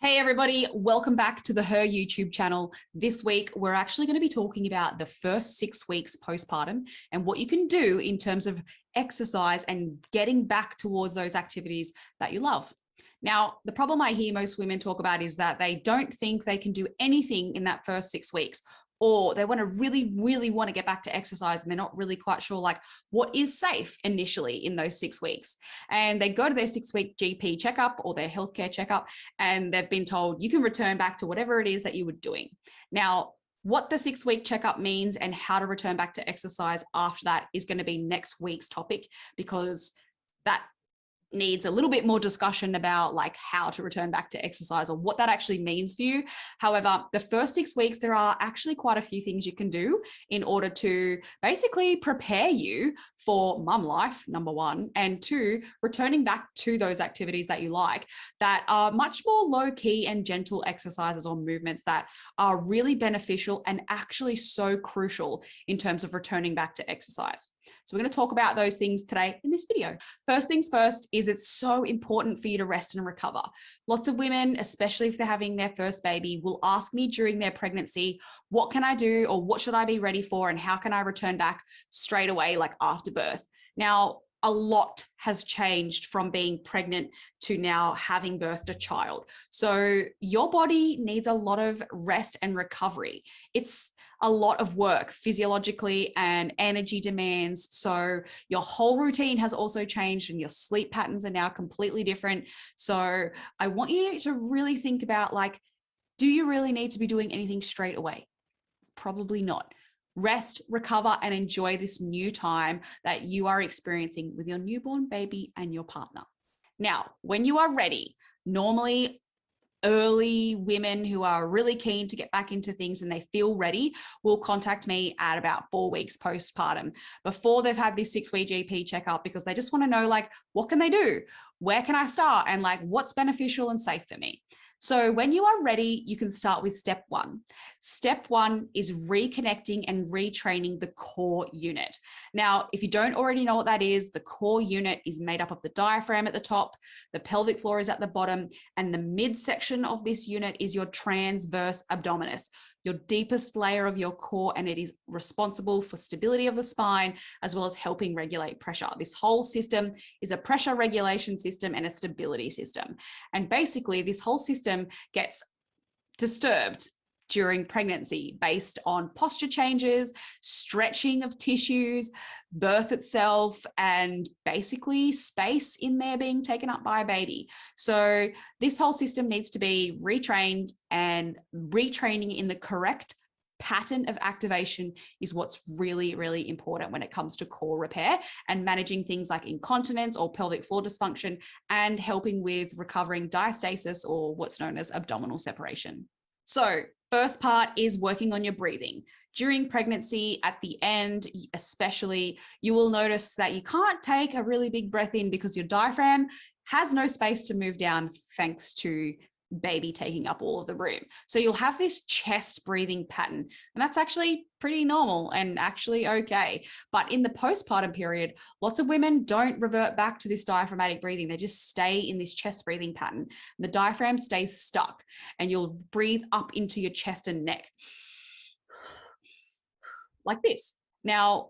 Hey everybody, welcome back to Her YouTube channel. This week, we're actually going to be talking about the first 6 weeks postpartum and what you can do in terms of exercise and getting back towards those activities that you love. Now, the problem I hear most women talk about is that they don't think they can do anything in that first 6 weeks, or they want to really want to get back to exercise and they're not really quite sure like what is safe initially in those 6 weeks. And they go to their 6-week GP checkup or their healthcare checkup and they've been told you can return back to whatever it is that you were doing. Now, what the 6-week checkup means and how to return back to exercise after that is going to be next week's topic, because that needs a little bit more discussion about like how to return back to exercise or what that actually means for you. However, the first 6 weeks, there are actually quite a few things you can do in order to basically prepare you for mum life, number one, and two, returning back to those activities that you like that are much more low key and gentle exercises or movements that are really beneficial and actually so crucial in terms of returning back to exercise. So we're going to talk about those things today in this video. First things first is it's so important for you to rest and recover. Lots of women, especially if they're having their first baby, will ask me during their pregnancy, what can I do or what should I be ready for and how can I return back straight away, like after birth? Now, a lot has changed from being pregnant to now having birthed a child. So your body needs a lot of rest and recovery. It's a lot of work physiologically and energy demands. So your whole routine has also changed and your sleep patterns are now completely different. So I want you to really think about like, do you really need to be doing anything straight away? Probably not. Rest, recover, and enjoy this new time that you are experiencing with your newborn baby and your partner. Now, when you are ready, normally early women who are really keen to get back into things and they feel ready will contact me at about 4 weeks postpartum before they've had this 6-week GP checkup, because they just want to know like, what can they do? Where can I start? And like, what's beneficial and safe for me? So when you are ready, you can start with step one. Step one is reconnecting and retraining the core unit. Now, if you don't already know what that is, the core unit is made up of the diaphragm at the top, the pelvic floor is at the bottom, and the midsection of this unit is your transverse abdominis, your deepest layer of your core, and it is responsible for stability of the spine as well as helping regulate pressure. This whole system is a pressure regulation system and a stability system. And basically, this whole system gets disturbed during pregnancy based on posture changes, stretching of tissues, birth itself, and basically space in there being taken up by a baby. So this whole system needs to be retrained, and retraining in the correct pattern of activation is what's really important when it comes to core repair and managing things like incontinence or pelvic floor dysfunction and helping with recovering diastasis or what's known as abdominal separation. So first part is working on your breathing. During pregnancy, at the end especially, you will notice that you can't take a really big breath in because your diaphragm has no space to move down thanks to baby taking up all of the room. So you'll have this chest breathing pattern, and that's actually pretty normal and actually okay. But in the postpartum period, lots of women don't revert back to this diaphragmatic breathing. They just stay in this chest breathing pattern. The diaphragm stays stuck and you'll breathe up into your chest and neck like this. Now,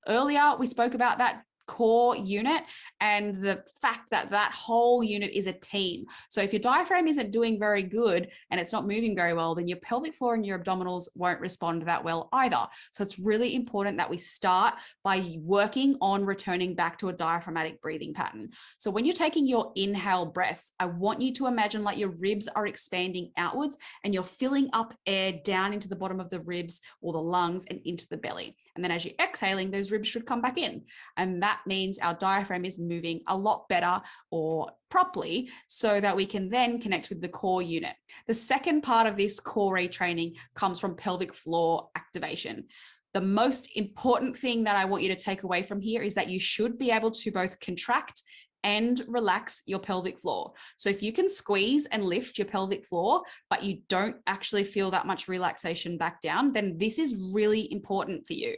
earlier we spoke about that core unit and the fact that that whole unit is a team. So if your diaphragm isn't doing very good and it's not moving very well, then your pelvic floor and your abdominals won't respond that well either. So it's really important that we start by working on returning back to a diaphragmatic breathing pattern. So when you're taking your inhale breaths, I want you to imagine like your ribs are expanding outwards and you're filling up air down into the bottom of the ribs or the lungs and into the belly. And then as you're exhaling, those ribs should come back in. And that means our diaphragm is moving a lot better or properly so that we can then connect with the core unit. The second part of this core retraining comes from pelvic floor activation. The most important thing that I want you to take away from here is that you should be able to both contract and relax your pelvic floor. So if you can squeeze and lift your pelvic floor, but you don't actually feel that much relaxation back down, then this is really important for you.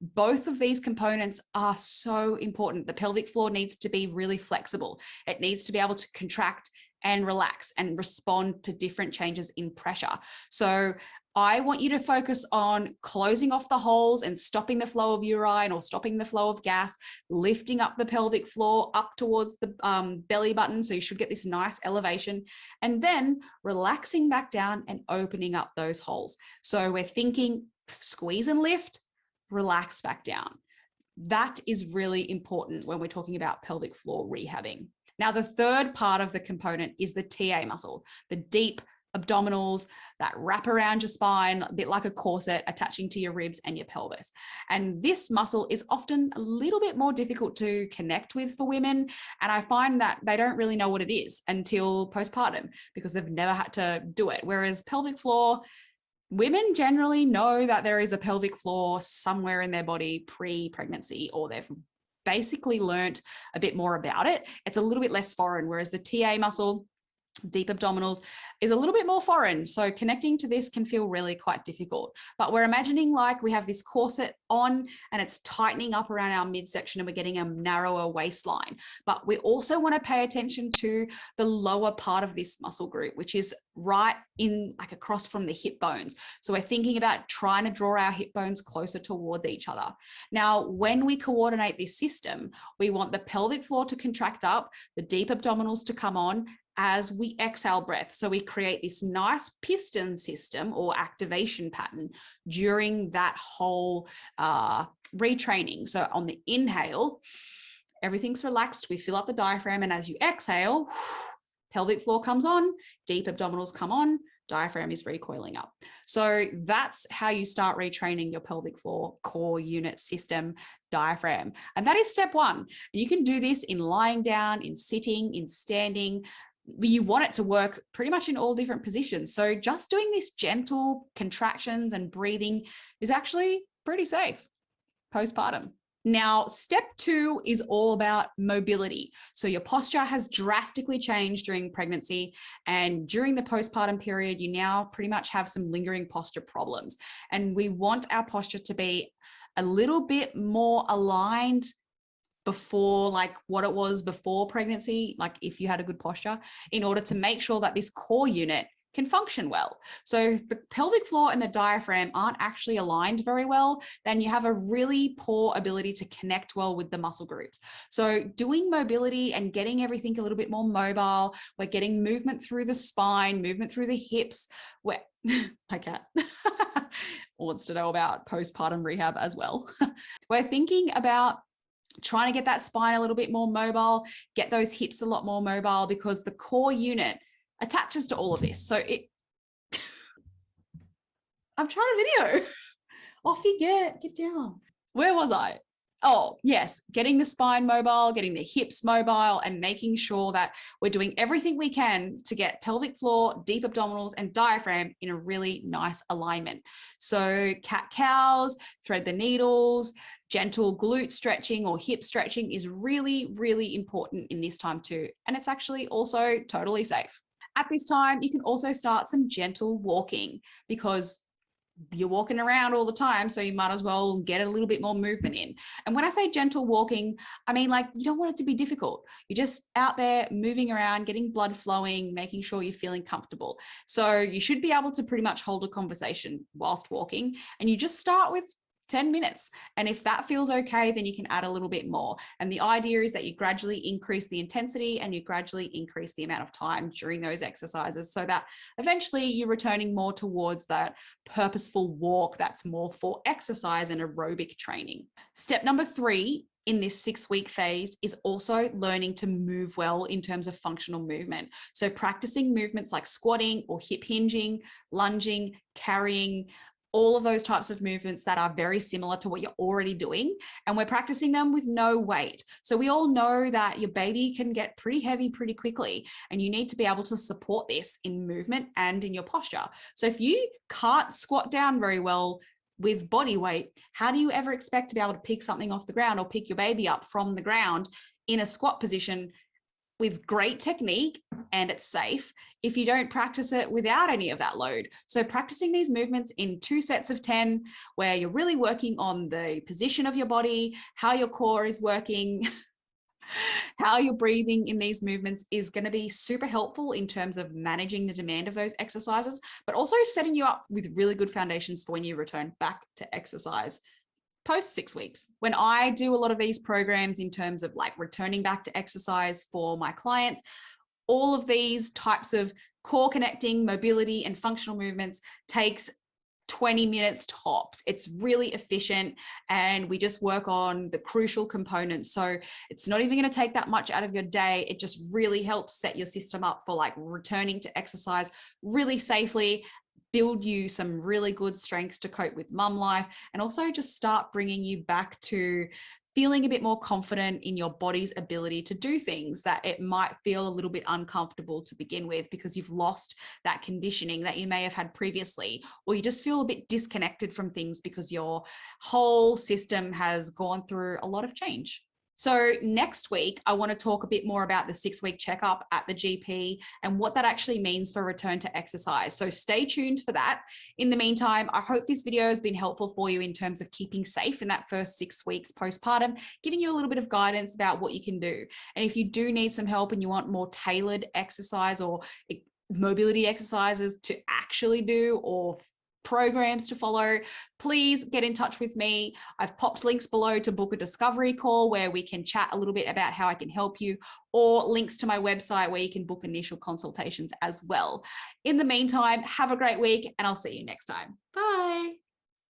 Both of these components are so important. The pelvic floor needs to be really flexible. It needs to be able to contract and relax and respond to different changes in pressure. So I want you to focus on closing off the holes and stopping the flow of urine or stopping the flow of gas, lifting up the pelvic floor up towards the belly button. So you should get this nice elevation, and then relaxing back down and opening up those holes. So we're thinking squeeze and lift, relax back down. That is really important when we're talking about pelvic floor rehabbing. Now, the third part of the component is the TA muscle, the deep abdominals that wrap around your spine, a bit like a corset attaching to your ribs and your pelvis. And this muscle is often a little bit more difficult to connect with for women. And I find that they don't really know what it is until postpartum because they've never had to do it. Whereas pelvic floor, women generally know that there is a pelvic floor somewhere in their body pre-pregnancy, or they've basically learnt a bit more about it. It's a little bit less foreign, whereas the TA muscle, deep abdominals, is a little bit more foreign. So connecting to this can feel really quite difficult. But we're imagining like we have this corset on and it's tightening up around our midsection and we're getting a narrower waistline. But we also want to pay attention to the lower part of this muscle group, which is right in like across from the hip bones. So we're thinking about trying to draw our hip bones closer towards each other. Now, when we coordinate this system, we want the pelvic floor to contract up, the deep abdominals to come on, as we exhale breath. So we create this nice piston system or activation pattern during that whole retraining. So on the inhale, everything's relaxed. We fill up the diaphragm. And as you exhale, pelvic floor comes on, deep abdominals come on, diaphragm is recoiling up. So that's how you start retraining your pelvic floor core unit system diaphragm. And that is step one. You can do this in lying down, in sitting, in standing. You want it to work pretty much in all different positions. So just doing this gentle contractions and breathing is actually pretty safe postpartum. Now, step two is all about mobility. So your posture has drastically changed during pregnancy, and during the postpartum period, you now pretty much have some lingering posture problems. And we want our posture to be a little bit more aligned before, like what it was before pregnancy, like if you had a good posture, in order to make sure that this core unit can function well. So if the pelvic floor and the diaphragm aren't actually aligned very well, then you have a really poor ability to connect well with the muscle groups. So doing mobility and getting everything a little bit more mobile, we're getting movement through the spine, movement through the hips. Where my cat wants to know about postpartum rehab as well. We're thinking about trying to get that spine a little bit more mobile, get those hips a lot more mobile, because the core unit attaches to all of this. So I'm trying a video. Off you get down. Where was I? Oh, yes, getting the spine mobile, getting the hips mobile, and making sure that we're doing everything we can to get pelvic floor, deep abdominals, and diaphragm in a really nice alignment. So cat-cows, thread the needles, gentle glute stretching or hip stretching is really, really important in this time too. And it's actually also totally safe. At this time, you can also start some gentle walking, because you're walking around all the time, so you might as well get a little bit more movement in. And when I say gentle walking, I mean, like, you don't want it to be difficult. You're just out there moving around, getting blood flowing, making sure you're feeling comfortable. So you should be able to pretty much hold a conversation whilst walking, and you just start with 10 minutes. And if that feels okay, then you can add a little bit more. And the idea is that you gradually increase the intensity and you gradually increase the amount of time during those exercises, so that eventually you're returning more towards that purposeful walk that's more for exercise and aerobic training. Step number 3 in this 6-week phase is also learning to move well in terms of functional movement. So practicing movements like squatting or hip hinging, lunging, carrying, all of those types of movements that are very similar to what you're already doing. And we're practicing them with no weight. So we all know that your baby can get pretty heavy pretty quickly, and you need to be able to support this in movement and in your posture. So if you can't squat down very well with body weight, how do you ever expect to be able to pick something off the ground or pick your baby up from the ground in a squat position with great technique and it's safe if you don't practice it without any of that load? So practicing these movements in 2 sets of 10, where you're really working on the position of your body, how your core is working. How you're breathing in these movements is going to be super helpful in terms of managing the demand of those exercises, but also setting you up with really good foundations for when you return back to exercise post 6 weeks. When I do a lot of these programs in terms of like returning back to exercise for my clients, all of these types of core connecting, mobility, and functional movements takes 20 minutes tops. It's really efficient, and we just work on the crucial components. So it's not even going to take that much out of your day. It just really helps set your system up for like returning to exercise really safely, build you some really good strengths to cope with mum life, and also just start bringing you back to feeling a bit more confident in your body's ability to do things that it might feel a little bit uncomfortable to begin with because you've lost that conditioning that you may have had previously, or you just feel a bit disconnected from things because your whole system has gone through a lot of change. So next week, I want to talk a bit more about the 6-week checkup at the GP and what that actually means for return to exercise. So stay tuned for that. In the meantime, I hope this video has been helpful for you in terms of keeping safe in that first 6 weeks postpartum, giving you a little bit of guidance about what you can do. And if you do need some help and you want more tailored exercise or mobility exercises to actually do, or programs to follow, please get in touch with me. I've popped links below to book a discovery call where we can chat a little bit about how I can help you, or links to my website where you can book initial consultations as well. In the meantime, have a great week, and I'll see you next time. Bye.